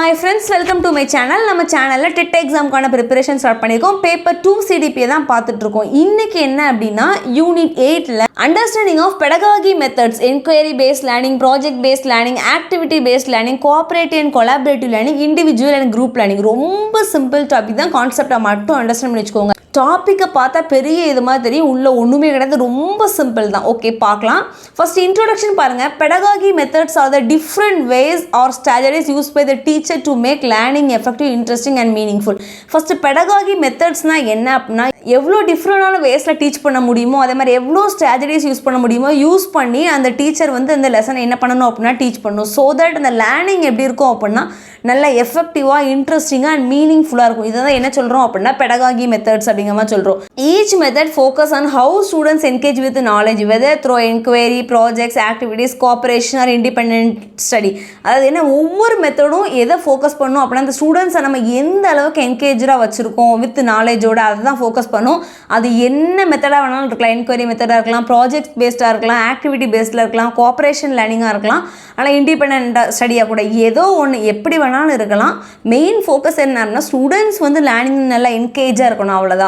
Hi friends, welcome to my channel. நம்ம சேனல்ல TET எக்ஸாம்க்கான preparation start பண்ணிருக்கோம். பேப்பர் 2 CDP தான் பார்த்துட்டு இருக்கோம். இன்னைக்கு என்ன அப்படினா unit 8ல understanding of pedagogy methods, Enquiry-Based learning, project-based learning, activity-based learning, cooperative and collaborative learning, individual and group learning. ரொம்ப சிம்பிள் டாபிக் தான், கான்செப்டை மட்டும் அண்டர்ஸ்டாண்ட் பண்ணி வச்சுக்கோங்க. டாப்பிக்கை பார்த்தா பெரிய இது மாதிரி தெரியும், உள்ள ஒன்றுமே கிடையாது, ரொம்ப சிம்பிள் தான். ஓகே, பார்க்கலாம். ஃபர்ஸ்ட் இன்ட்ரோடக்ஷன் பாருங்கள். pedagogy methods are the different ways or strategies used by the teacher to make learning effective, interesting and meaningful. First pedagogy methodsனால் என்ன அப்படின்னா, எவ்வளோ டிஃப்ரெண்டான வேஸில் டீச் பண்ண முடியுமோ, அதே மாதிரி எவ்வளோ ஸ்ட்ராட்டஜிஸ் யூஸ் பண்ண முடியுமோ யூஸ் பண்ணி அந்த டீச்சர் வந்து அந்த லெசனை என்ன பண்ணணும் அப்படின்னா டீச் பண்ணணும். ஸோ தட் அந்த லேர்னிங் எப்படி இருக்கும் அப்படின்னா நல்லா எஃபெக்டிவாக, இன்ட்ரெஸ்டிங்காக அண்ட் மீனிங்ஃபுல்லாக இருக்கும். இதை தான் என்ன சொல்கிறோம் அப்படின்னா pedagogy methods அப்படிங்கிற மாதிரி சொல்கிறோம். Each method focus on how students engage with knowledge, whether through enquiry, projects, activities, cooperation or independent study. அதாவது என்ன, ஒவ்வொரு மெத்தடும் எதை ஃபோக்கஸ் பண்ணணும் அப்படின்னா அந்த ஸ்டூடெண்ட்ஸை நம்ம எந்த அளவுக்கு என்கேஜாக வச்சுருக்கோம் வித் நாலேஜோட, அதை தான் ஃபோக்கஸ் பண்ணும். அது என்ன மெத்தடாக வேணாலும் இருக்கலாம், என்கொயரி மெத்தடாக இருக்கலாம், ப்ராஜெக்ட் பேஸ்டாக இருக்கலாம், ஆக்டிவிட்டி பேஸ்டில் இருக்கலாம், கோஆப்ரேஷன் லேர்னிங்காக இருக்கலாம், ஆனால் இண்டிபெண்ட் ஸ்டடியாக கூட, ஏதோ ஒன்று எப்படி வேணாலும் இருக்கலாம். மெயின் ஃபோக்கஸ் என்னன்னா ஸ்டூடெண்ட்ஸ் வந்து லேர்னிங் நல்லா என்கேஜாக இருக்கணும், அவ்வளோதான்.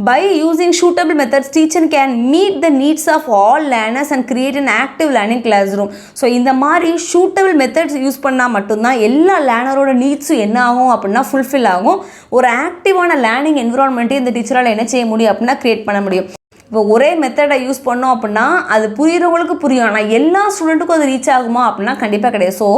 By using suitable methods, teacher can meet the needs of all learners and create an active learning classroom. So இந்த மாதிரி suitable methods யூஸ் பண்ணால் மட்டும்தான் எல்லா லேர்னரோட நீட்ஸும் என்ன ஆகும் அப்படின்னா ஃபுல்ஃபில் ஆகும். ஒரு ஆக்டிவான லேர்னிங் என்விரான்மெண்ட்டே இந்த டீச்சரால் என்ன செய்ய முடியும் அப்படின்னா க்ரியேட் பண்ண முடியும். இப்போ ஒரே மெத்தடை யூஸ் பண்ணோம் அப்படின்னா அது புரிகிறவங்களுக்கு புரியும், ஆனால் எல்லா ஸ்டூடெண்ட்டுக்கும் அது ரீச் ஆகுமா அப்படின்னா கண்டிப்பாக கிடையாது. ஸோ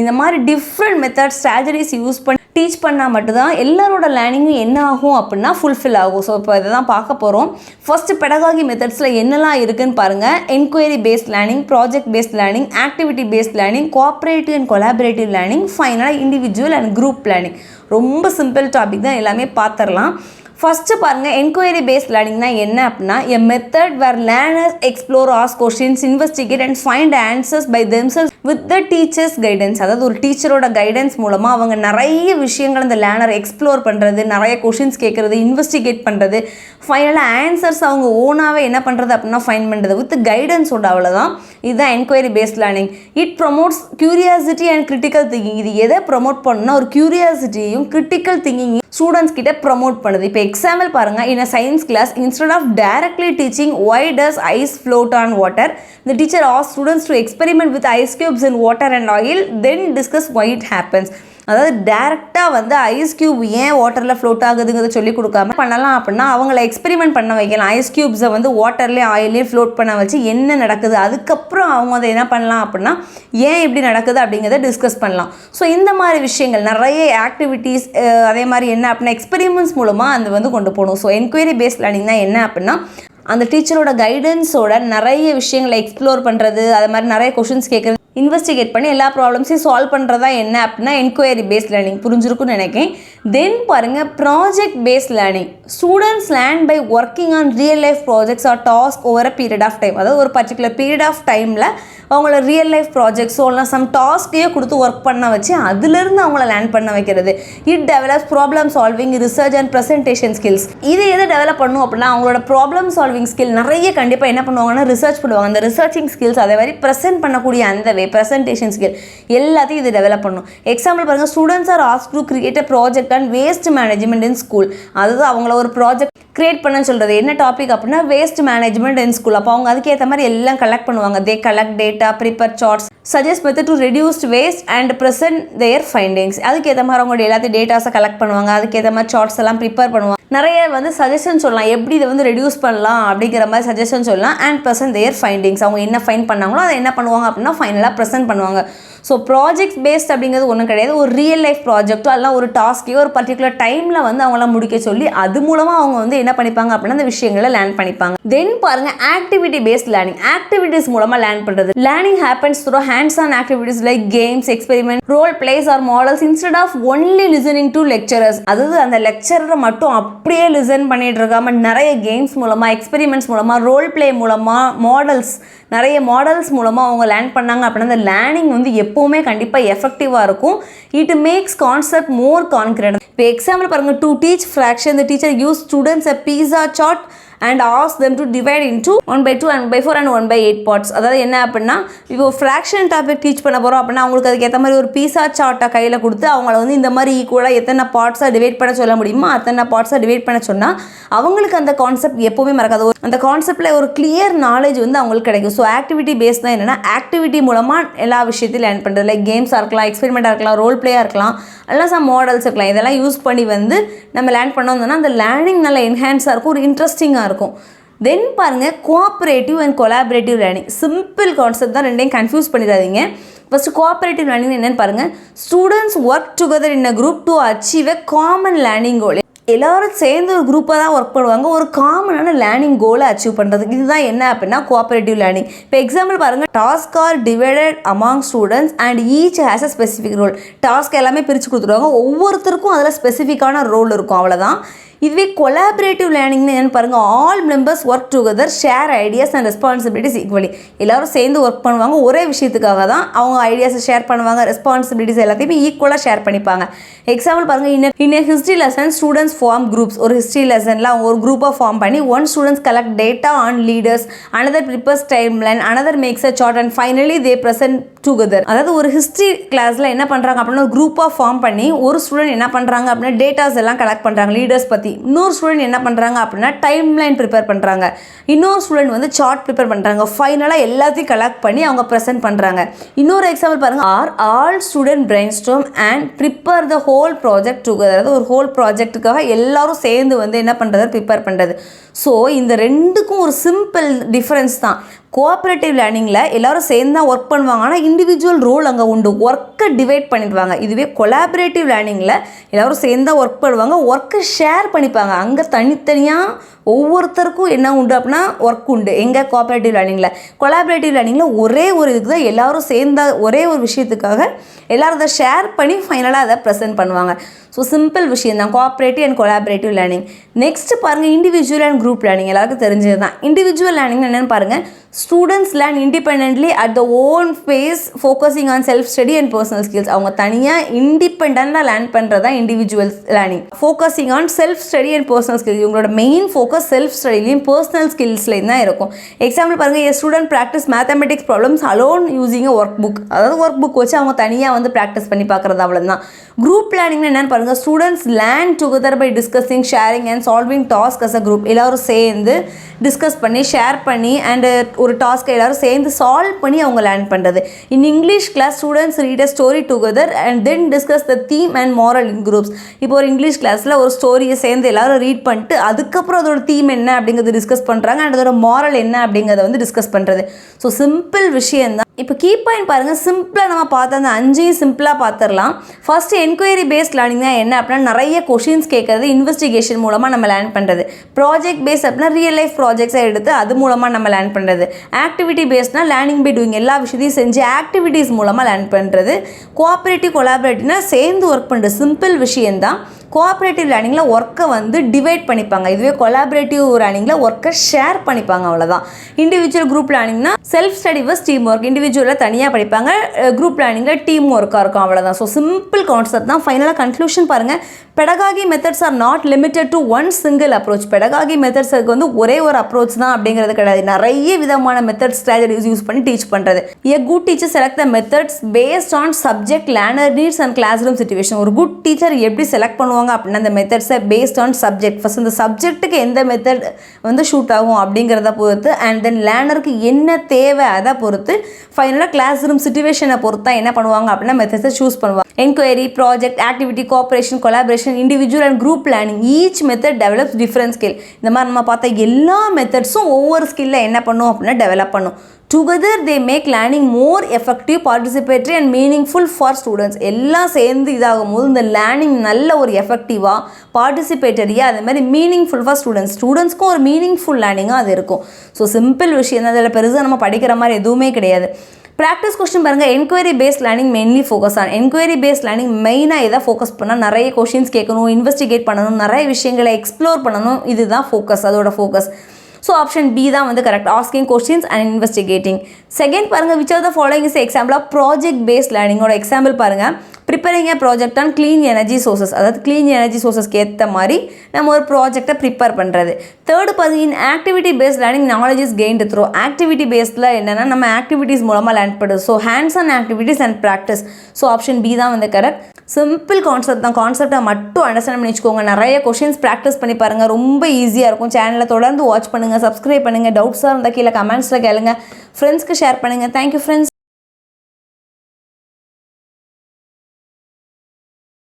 இந்த மாதிரி டிஃப்ரெண்ட் மெத்தட் ஸ்ட்ராட்டஜிஸ் யூஸ் பண்ணி டீச் பண்ணால் மட்டும்தான் எல்லாரோட லேர்னிங்கும் என்ன ஆகும் அப்படின்னா ஃபுல்ஃபில் ஆகும். ஸோ இப்போ இதை தான் பார்க்க போகிறோம். ஃபர்ஸ்ட் pedagogy மெத்தட்ஸில் என்னெல்லாம் இருக்குதுன்னு பாருங்கள். Enquiry based learning, project based learning, activity based learning, cooperative and collaborative learning, ஃபைனலாக இண்டிவிஜுவல் அண்ட் குரூப் லேர்னிங். ரொம்ப சிம்பிள் டாபிக் தான், எல்லாமே பார்த்துடலாம். ஃபஸ்ட்டு பாருங்கள், என்கொயரி பேஸ்ட் லேர்னிங்னா என்ன அப்படின்னா a method where learners explore, ask questions, investigate and find answers by themselves with the teacher's guidance. அதாவது ஒரு டீச்சரோட கைடன்ஸ் மூலமாக அவங்க நிறைய விஷயங்கள் அந்த லேர்னர் எக்ஸ்ப்ளோர் பண்ணுறது, நிறைய கொஷின்ஸ் கேட்குறது, இன்வெஸ்டிகேட் பண்ணுறது, ஃபைனலாக ஆன்சர்ஸ் அவங்க ஓனாகவே என்ன பண்ணுறது அப்படின்னா ஃபைண்ட் பண்ணுறது வித் கைடன்ஸோட, அவ்வளோதான். இதுதான் enquiry based learning. It promotes curiosity and critical thinking. இது எதை ப்ரொமோட் பண்ணுன்னா ஒரு கியூரியாசிட்டியும் கிரிட்டிக்கல் திங்கிங்கையும் ஸ்டூடெண்ட்ஸ் கிட்ட ப்ரொமோட் பண்ணுது. இப்போ எக்ஸாம்பிள் பாருங்கள். In a science class, instead of directly teaching why does ice float on water, the teacher asks students to experiment with ice cubes in water and oil, then discuss why it happens. அதாவது டேரெக்டாக வந்து ice cube ஏன் வாட்டரில் float ஆகுதுங்கிறத சொல்லி கொடுக்காம பண்ணலாம் அப்படின்னா அவங்கள எக்ஸ்பெரிமெண்ட் பண்ண வைக்கலாம். ஐஸ் க்யூப்ஸை வந்து வாட்டர்லேயே ஆயிலே ஃப்ளோட் பண்ண வச்சு என்ன நடக்குது, அதுக்கப்புறம் அவங்க அதை என்ன பண்ணலாம் அப்படின்னா ஏன் இப்படி நடக்குது அப்படிங்கிறத டிஸ்கஸ் பண்ணலாம். ஸோ இந்த மாதிரி விஷயங்கள் நிறைய ஆக்டிவிட்டீஸ், அதே மாதிரி என்ன அப்படின்னா எக்ஸ்பெரிமெண்ட்ஸ் மூலமாக அது வந்து கொண்டு போகணும். ஸோ என்கொயரி பேஸ்ட் லேர்னிங் தான் என்ன அப்படின்னா அந்த டீச்சரோட கைடன்ஸோட நிறைய விஷயங்களை எக்ஸ்ப்ளோர் பண்ணுறது, அது மாதிரி நிறைய கொஷின்ஸ் கேட்குறது, இன்வெஸ்டிகேட் பண்ணி எல்லா ப்ராப்ளம்ஸையும் சால்வ் பண்ணுறதா என்ன அப்படின்னா என்கொயரி பேஸ்ட் லேர்னிங். புரிஞ்சிருக்குன்னு நினைக்கிறேன். தென் பாருங்கள், project based learning. Students learn by working on real life projects or task over a period of time. அதாவது ஒரு பர்டிகுலர் பீரியட் ஆஃப் டைமில் அவங்கள ரியல் லைஃப் ப்ராஜெக்ட்ஸோ இல்லை சம் டாஸ்க்கையோ கொடுத்து ஒர்க் பண்ண வச்சு அதுலேருந்து அவங்கள லேர்ன் பண்ண வைக்கிறது. It develops problem solving, research and presentation skills. இது எதை டெவலப் பண்ணும் அப்படின்னா அவங்களோட ப்ராப்ளம் சால்விங் ஸ்கில் நிறைய கண்டிப்பாக என்ன பண்ணுவாங்கன்னா ரிசர்ச் பண்ணுவாங்க. அந்த ரிசர்ச்சிங் ஸ்கில்ஸ், அதே மாதிரி ப்ரெசென்ட் பண்ணக்கூடிய அந்த ப்ரெசன்டேஷன் ஸ்கில் எல்லாத்தையும் இது டெவலப் பண்ணும். எக்ஸாம்பிள் பாருங்கள், students are asked to create a project and waste management in school. அதாவது அவங்கள ஒரு ப்ராஜெக்ட் கிரியேட் பண்ண சொல்கிறது. என்ன டாபிக் அப்படின்னா வேஸ்ட் மேனேஜ்மெண்ட் இன் ஸ்கூல். அப்போ அவங்க அதுக்கேற்ற மாதிரி எல்லாம் கலெக்ட் பண்ணுவாங்க. They collect data, prepare charts, suggest method to reduce waste and present their findings. அதுக்கேற்ற மாதிரி அவங்களோட எல்லாத்தையும் டேட்டாஸை கலெக்ட் பண்ணுவாங்க, அதுக்கேற்ற மாதிரி சார்ட்ஸ் எல்லாம் ப்ரிப்பேர் பண்ணுவாங்க. நிறைய வந்து சஜஷன் சொல்லலாம், எப்படி இதை வந்து ரெடியூஸ் பண்ணலாம் அப்படிங்கிற மாதிரி சஜஷன் சொல்லலாம். அண்ட் ப்ரெசென்ட் தேர் ஃபைண்டிங்ஸ், அவங்க என்ன ஃபைண்ட் பண்ணாங்களோ அதை என்ன பண்ணுவாங்க அப்படின்னா ஃபைனலாக ப்ரெசென்ட் பண்ணுவாங்க. ஸோ ப்ராஜெக்ட் பேஸ்ட் அப்படிங்கிறது ஒன்றும் கிடையாது. ஒரு ரியல் லைஃப் ப்ராஜெக்ட்டோ அதெல்லாம் ஒரு டாஸ்க்கையோ ஒரு பர்டிகுலர் டைமில் வந்து அவங்களாம் முடிக்க சொல்லி அது மூலமாக அவங்க வந்து என்ன பண்ணிப்பாங்க அப்படின்னா அந்த விஷயங்களை லேர்ன் பண்ணிப்பாங்க. தென் பாருங்கள், ஆக்டிவிட்டி பேஸ்ட் லேர்னிங். ஆக்டிவிட்டிஸ் மூலமாக லேர்ன் பண்ணுறது. Learning happens through hands on activities like games, experiment, role plays or models instead of only listening to lecturers. அதாவது அந்த லெக்சரரை மட்டும் அப்படியே லிசன் பண்ணிட்டு இருக்காம நிறைய கேம்ஸ் மூலமாக, எக்ஸ்பெரிமெண்ட்ஸ் மூலமாக, ரோல் பிளே மூலமாக, மாடல்ஸ், நிறைய மாடல்ஸ் மூலமாக அவங்க லேர்ன் பண்ணாங்க அப்படின்னா அந்த லேர்னிங் வந்து எப்போவுமே கண்டிப்பாக எஃபெக்டிவாக இருக்கும். It makes concept more concrete. இப்போ எக்ஸாம்பிள் பாருங்கள், to teach fraction the teacher use students a pizza chart and ask them to divide into 1/2 and 1/4 and 1/8 parts. அதாவது என்ன அப்படின்னா இப்போ ஃப்ராக்ஷன் டாபிக் டீச் பண்ண போகிறோம் அப்படின்னா அவங்களுக்கு அதுக்கு ஏற்ற மாதிரி ஒரு பீஸா சார்ட்டை கையில் கொடுத்து அவங்கள வந்து இந்த மாதிரி ஈக்குவலாக எத்தனை பார்ட்ஸாக டிவைட் பண்ண சொல்ல முடியுமோ அத்தனை பார்ட்ஸாக டிவைட் பண்ண சொன்னால் அவங்களுக்கு அந்த கான்செப்ட் எப்போவுமே மறக்காது. அந்த கான்செப்டில் ஒரு கிளியர் நாலேஜ் வந்து அவங்களுக்கு கிடைக்கும். ஸோ ஆக்டிவிட்டி பேஸ் தான் என்னென்னா ஆக்டிவிட்டி மூலமாக எல்லா விஷயத்தையும் லேர்ன் பண்ணுறது. லைக் கேம்ஸாக இருக்கலாம், எக்ஸ்பெரிமெண்ட்டாக இருக்கலாம், ரோல் பிளேயாக இருக்கலாம், எல்லாம் சம் மாடல்ஸ் இருக்கலாம். இதெல்லாம் யூஸ் பண்ணி வந்து நம்ம லேர்ன் பண்ணோம்னா அந்த லேர்னிங் நல்லா என்ஹான்ஸாக இருக்கும், ஒரு இன்ட்ரெஸ்டிங்காக இருக்கும். தென் பாருங்கள் cooperative and collaborative learning. Simple concept தான், ரெண்டையும் கன்ஃபியூஸ் பண்ணிடாதீங்க. ஃபஸ்ட்டு கோஆப்ரேட்டிவ் லேர்னிங் என்னென்னு பாருங்கள். Students work together in a group to achieve a common learning goal. எல்லோரும் சேர்ந்து ஒரு குரூப்பாக தான் ஒர்க் பண்ணுவாங்க ஒரு காமனான லேர்னிங் கோலை அச்சீவ் பண்ணுறதுக்கு. இதுதான் என்ன அப்படின்னா கோஆப்ரேட்டிவ் லேர்னிங். இப்போ எக்ஸாம்பிள் பாருங்கள், task are divided among students and each has a specific role. Task எல்லாமே பிரித்து கொடுத்துருவாங்க, ஒவ்வொருத்தருக்கும் அதில் ஸ்பெசிஃபிக்கான ரோல் இருக்கும், அவ்வளோதான். இதுவே கொலாபரேட்டிவ் லேர்னிங்னு என்னென்னு பாருங்கள். All members work together, share ideas and responsibilities equally. எல்லோரும் சேர்ந்து ஒர்க் பண்ணுவாங்க, ஒரே விஷயத்துக்காக தான் அவங்க ஐடியாஸை ஷேர் பண்ணுவாங்க, ரெஸ்பான்சிபிலிட்டிஸ் எல்லாத்தையுமே ஈக்குவலாக ஷேர் பண்ணிப்பாங்க. எக்ஸாம்பிள் பாருங்கள், in history lesson students form groups. ஒரு ஹிஸ்ட்ரி லெசனில் அவங்க ஒரு குரூப்பாக ஃபார்ம் பண்ணி one students collect data on leaders, another prepares time line, another makes a chart and finally they present together. அதாவது ஒரு ஹிஸ்ட்ரி கிளாஸில் என்ன பண்ணுறாங்க அப்படின்னா ஒரு குரூப்பாக ஃபார்ம் பண்ணி ஒரு ஸ்டூடெண்ட் என்ன பண்ணுறாங்க அப்படின்னா டேட்டாஸ் எல்லாம் கலெக்ட் பண்ணுறாங்க லீடர்ஸ் பற்றி. இன்னொரு ஸ்டூடெண்ட் என்ன பண்ணுறாங்க அப்படின்னா டைம் லைன் ப்ரிப்பேர் பண்ணுறாங்க. இன்னொரு ஸ்டூடெண்ட் வந்து சார்ட் ப்ரிப்பேர் பண்ணுறாங்க. ஃபைனலாக எல்லாத்தையும் கலெக்ட் பண்ணி அவங்க ப்ரெசென்ட் பண்ணுறாங்க. இன்னொரு எக்ஸாம்பிள் பாருங்கள், all student brain storm and prepare the whole project together. அதாவது ஒரு ஹோல் ப்ராஜெக்ட்டுக்காக எல்லாரும் சேர்ந்து வந்து என்ன பண்ணுறது, ப்ரிப்பேர் பண்ணுறது. ஸோ இந்த ரெண்டுக்கும் ஒரு சிம்பிள் டிஃப்ரென்ஸ் தான். கோஆப்ரேட்டிவ் லேர்னிங்கில் எல்லோரும் சேர்ந்து தான் ஒர்க் பண்ணுவாங்க, ஆனால் இண்டிவிஜுவல் ரோல் அங்கே உண்டு, ஒர்க்கை டிவைட் பண்ணிடுவாங்க. இதுவே கொலாபரேட்டிவ் லேர்னிங்கில் எல்லோரும் சேர்ந்து தான் ஒர்க் பண்ணுவாங்க, ஒர்க்கை ஷேர் பண்ணிப்பாங்க. அங்கே தனித்தனியாக ஒவ்வொருத்தருக்கும் என்ன உண்டு அப்படின்னா ஒர்க் உண்டு. எங்கே கோஆப்ரேட்டிவ் லேர்னிங்கில். கொலாபரேட்டிவ் லேர்னிங்கில் ஒரே ஒரு இதுக்கு தான் எல்லோரும் சேர்ந்த ஒரே ஒரு விஷயத்துக்காக எல்லோரும் அதை ஷேர் பண்ணி ஃபைனலாக அதை ப்ரெசென்ட் பண்ணுவாங்க. ஸோ சிம்பிள் விஷயம் தான் cooperative and collaborative learning. Next பாருங்கள், இண்டிவிஜுவல் அண்ட் குரூப் லேர்னிங். எல்லாருக்கும் தெரிஞ்சது தான். இண்டிவிஜுவல் லேர்னிங் என்னென்னு பாருங்கள். Students learn independently at the own pace, focusing on self study and personal skills. அவங்க தனியாக இண்டிபெண்ட்டாக லேர்ன் பண்ணுறது தான் individual learning. Focusing on self study and personal skills. இவங்களோட மெயின் ஃபோக்கஸ் செல்ஃப் ஸ்டடிலையும் பர்சனல் ஸ்கில்ஸ்லையும் தான் இருக்கும். எக்ஸாம்பிள் பாருங்கள், எ student practice mathematics problems alone using அ work book. அதாவது ஒர்க் புக் வச்சு அவங்க தனியாக வந்து ப்ராக்டிஸ் பண்ணி பார்க்குறது, அவ்வளோதான். குரூப் லேர்னிங்னு என்னென்னு பாருங்கள். Students learn together by discussing, sharing and solving task as a group. எல்லோரும் சேர்ந்து டிஸ்கஸ் பண்ணி ஷேர் பண்ணி அண்ட் ஒரு டாஸ்க்கை எல்லோரும் சேர்ந்து சால்வ் பண்ணி அவங்க லேர்ன் பண்ணுறது. In English class students read a story together and then discuss the theme and moral in groups. இப்போ ஒரு இங்கிலீஷ் கிளாஸில் ஒரு ஸ்டோரியை சேர்ந்து எல்லோரும் ரீட் பண்ணிட்டு அதுக்கப்புறம் அதோட தீம் என்ன அப்படிங்கிறது டிஸ்கஸ் பண்ணுறாங்க அண்ட் அதோட மாரல் என்ன அப்படிங்கிறத வந்து டிஸ்கஸ் பண்ணுறது. ஸோ சிம்பிள் விஷயந்தான். இப்போ கீ பாயிண்ட் பாருங்கள், சிம்பிளாக நம்ம பார்த்தா அந்த 5 சிம்பிளாக பார்த்துடலாம். ஃபஸ்ட்டு என்கொயரி பேஸ்ட் லேர்னிங் தான் என்ன அப்படின்னா நிறைய கொஷின்ஸ் கேட்குறது, இன்வெஸ்டிகேஷன் மூலமாக நம்ம லேர்ன் பண்ணுறது. ப்ராஜெக்ட் பேஸ்ட் அப்படின்னா ரியல் லைஃப் ப்ராஜெக்ட்ஸை எடுத்து அது மூலமாக நம்ம லேர்ன் பண்ணுறது. ஆக்டிவிட்டி பேஸ்ட்னா லேர்னிங் பை டூயிங், எல்லா விஷயத்தையும் செஞ்சு ஆக்டிவிட்டீஸ் மூலமாக லேர்ன் பண்ணுறது. கோஆப்ரேட்டிவ் கொலாபரேட்டிவ்னா சேர்ந்து ஒர்க் பண்ணுறது, சிம்பிள் விஷயந்தான். கோஆப்ரேட்டிவ் லேர்னிங்கில் ஒர்க்கை வந்து டிவைட் பண்ணிப்பாங்க. இதுவே கொலாபரேட்டிவ் லேர்னிங்கில் ஒர்க்கை ஷேர் பண்ணிப்பாங்க, அவ்வளோதான். இண்டிவிஜுவல் குரூப் லேர்னிங்னா self study vs team work. இண்டிவிஜுவலாக தனியாக படிப்பாங்க, குரூப் லேர்னிங்கில் டீம் ஒர்க்காக இருக்கும், அவ்வளோதான். ஸோ சிம்பிள் கான்செப்ட் தான். ஃபைனலாக கன்க்ளூஷன் பாருங்கள். Pedagogy methods are not limited to one single approach. Pedagogy மெத்தட்ஸுக்கு வந்து ஒரே ஒரு அப்ரோச் தான் அப்படிங்கிறது கிடையாது. நிறைய விதமான மெத்தட் ஸ்ட்ராட்டஜிஸ் யூஸ் பண்ணி டீச் பண்ணுறது. A good teacher select the methods based on subject, learner needs and classroom situation. ஒரு குட் டீச்சர் எப்படி செலக்ட் பண்ணுவாங்க அப்படின்னா அந்த மெத்தட்ஸை பேஸ்ட் ஆன் சப்ஜெக்ட். ஃபஸ்ட் இந்த சப்ஜெக்ட்டுக்கு எந்த மெத்தட் வந்து ஷூட் ஆகும் அப்படிங்கிறத பொறுத்து அண்ட் தென் லேர்னருக்கு என்ன தேவை அதை பொறுத்து ஃபைனலாக கிளாஸ் ரூம் சிச்சுவேஷனை பொறுத்து தான் என்ன பண்ணுவாங்க அப்படின்னா மெத்தட்ஸை சூஸ் பண்ணுவாங்க. Enquiry, project, activity, cooperation, collaboration, individual and group learning. Each method develops different skill. இந்த மாதிரி நம்ம பார்த்த எல்லா மெத்தட்ஸும் ஒவ்வொரு ஸ்கில்ல என்ன பண்ணும் அப்படின்னா டெவலப் பண்ணும். Together they make learning more effective, participatory and meaningful for students. எல்லாம் சேர்ந்து இதாகும் போது இந்த லேர்னிங் நல்ல ஒரு எஃபெக்டிவாக, பார்ட்டிசிபேட்டரியாக, அதே மாதிரி மீனிங்ஃபுல் ஃபார் ஸ்டூடெண்ட்ஸ்க்கும் ஒரு மீனிங்ஃபுல் லேர்னிங்காக அது இருக்கும். ஸோ சிம்பிள் விஷயம் தான், அதில் பெருசாக நம்ம படிக்கிற மாதிரி எதுவுமே கிடையாது. ப்ராக்டிஸ் கொஸ்டின் பாருங்கள். Enquiry based learning mainly focus on. Enquiry based learning மெயினாக எதை ஃபோக்கஸ் பண்ணால் நிறைய கொஷின்ஸ் கேட்கணும், இன்வெஸ்டிகேட் பண்ணணும், நிறைய விஷயங்களை எக்ஸ்ப்ளோர் பண்ணணும். இதுதான் ஃபோக்கஸ், அதோட ஃபோக்கஸ். ஸோ ஆப்ஷன் பி தான் வந்து correct, asking questions and investigating. Second பாருங்கள், which of the following is example of project based லேர்னிங்கோட எக்ஸாம்பிள் பாருங்கள். Preparing a project on clean energy sources, அதாவது க்ளீன் எனர்ஜி சோர்சஸ்க்கு ஏற்ற மாதிரி நம்ம ஒரு ப்ராஜெக்டை ப்ரிப்பேர் பண்ணுறது. தேர்டு பார்த்தீங்கன்னா activity based learning knowledge is gained through. Activity பேஸ்டில் என்னென்னா நம்ம ஆக்டிவிட்டீஸ் மூலமாக லேர்ன் பண்ணுறது. So hands on activities and practice. So option B தான் வந்து கரெக்ட். சிம்பிள் கான்செப்ட் தான், கான்செப்டை மட்டும் அண்டர்ஸ்டாண்ட் பண்ணி வச்சுக்கோங்க. நிறைய கொஷின்ஸ் ப்ராக்டிஸ் பண்ணி பாருங்கள், ரொம்ப ஈஸியாக இருக்கும். சேனலை தொடர்ந்து வாட்ச் பண்ணுங்கள், சப்ஸ்கிரைப் பண்ணுங்கள். டவுட்ஸாக இருந்தால் கீழே கமெண்ட்ஸில் கேளுங்க, ஃப்ரெண்ட்ஸ்க்கு ஷேர் பண்ணுங்கள். Thank you friends.